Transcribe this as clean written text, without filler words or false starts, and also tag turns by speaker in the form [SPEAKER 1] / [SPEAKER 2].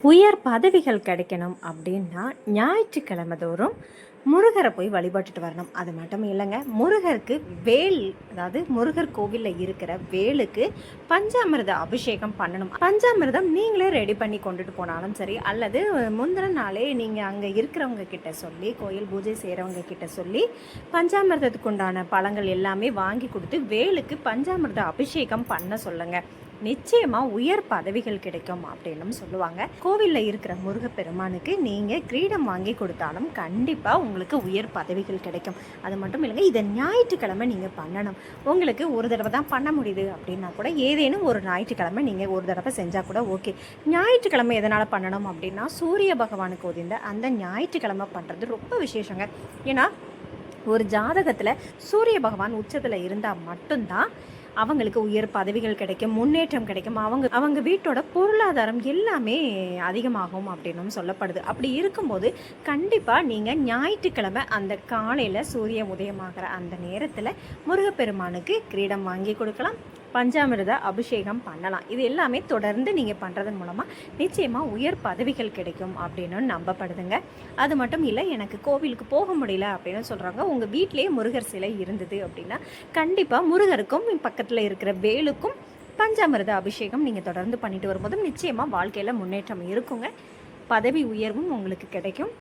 [SPEAKER 1] உயர் பதவிகள் கிடைக்கணும் அப்படின்னா ஞாயிற்றுக்கிழமை தோறும் முருகரை போய் வழிபட்டுட்டு வரணும். அது மட்டும் இல்லைங்க, முருகருக்கு வேல், அதாவது முருகர் கோவிலில் இருக்கிற வேலுக்கு பஞ்சாமிர்த அபிஷேகம் பண்ணணும். பஞ்சாமிர்தம் நீங்களே ரெடி பண்ணி கொண்டுட்டு போனாலும் சரி, அல்லது முந்தின நாளே நீங்கள் அங்கே இருக்கிறவங்க கிட்ட சொல்லி, கோயில் பூஜை செய்கிறவங்க கிட்ட சொல்லி பஞ்சாமிர்தத்துக்கு உண்டான பழங்கள் எல்லாமே வாங்கி கொடுத்து வேலுக்கு பஞ்சாமிர்த அபிஷேகம் பண்ண சொல்லுங்கள். நிச்சயமாக உயர் பதவிகள் கிடைக்கும் அப்படின்னு சொல்லுவாங்க. கோவிலில் இருக்கிற முருகப்பெருமானுக்கு நீங்கள் கிரீடம் வாங்கி கொடுத்தாலும் கண்டிப்பாக உங்களுக்கு உயர் பதவிகள் கிடைக்கும். அது மட்டும் இல்லைங்க, இதை ஞாயிற்றுக்கிழமை நீங்கள் பண்ணணும். உங்களுக்கு ஒரு தடவை தான் பண்ண முடியுது அப்படின்னா கூட ஏதேனும் ஒரு ஞாயிற்றுக்கிழமை நீங்கள் ஒரு தடவை செஞ்சால் கூட ஓகே. ஞாயிற்றுக்கிழமை எதனால் பண்ணணும் அப்படின்னா, சூரிய பகவானுக்கு உதிர்ந்த அந்த ஞாயிற்றுக்கிழமை பண்ணுறது ரொம்ப விசேஷங்க. ஏன்னா ஒரு ஜாதகத்தில் சூரிய பகவான் உச்சத்தில் இருந்தால் மட்டும்தான் அவங்களுக்கு உயர் பதவிகள் கிடைக்கும், முன்னேற்றம் கிடைக்கும், அவங்க வீட்டோட பொருளாதாரம் எல்லாமே அதிகமாகும் அப்படின்னும் சொல்லப்படுது. அப்படி இருக்கும்போது கண்டிப்பாக நீங்கள் ஞாயிற்றுக்கிழமை அந்த காலையில் சூரிய உதயமாகிற அந்த நேரத்தில் முருகப்பெருமானுக்கு கிரீடம் வாங்கி கொடுக்கலாம், பஞ்சாமிர்த அபிஷேகம் பண்ணலாம். இது எல்லாமே தொடர்ந்து நீங்கள் பண்ணுறதன் மூலமாக நிச்சயமாக உயர் பதவிகள் கிடைக்கும் அப்படின்னு நம்பப்படுதுங்க. அது மட்டும் இல்லை, எனக்கு கோவிலுக்கு போக முடியல அப்படின்னு சொல்கிறாங்க. உங்கள் வீட்டிலேயே முருகர் சிலை இருந்தது அப்படின்னா கண்டிப்பாக முருகருக்கும் பக்கத்தில் இருக்கிற வேலுக்கும் பஞ்சாமிர்த அபிஷேகம் நீங்கள் தொடர்ந்து பண்ணிட்டு வரும்போதும் நிச்சயமாக வாழ்க்கையில் முன்னேற்றம் இருக்குங்க. பதவி உயர்வும் உங்களுக்கு கிடைக்கும்.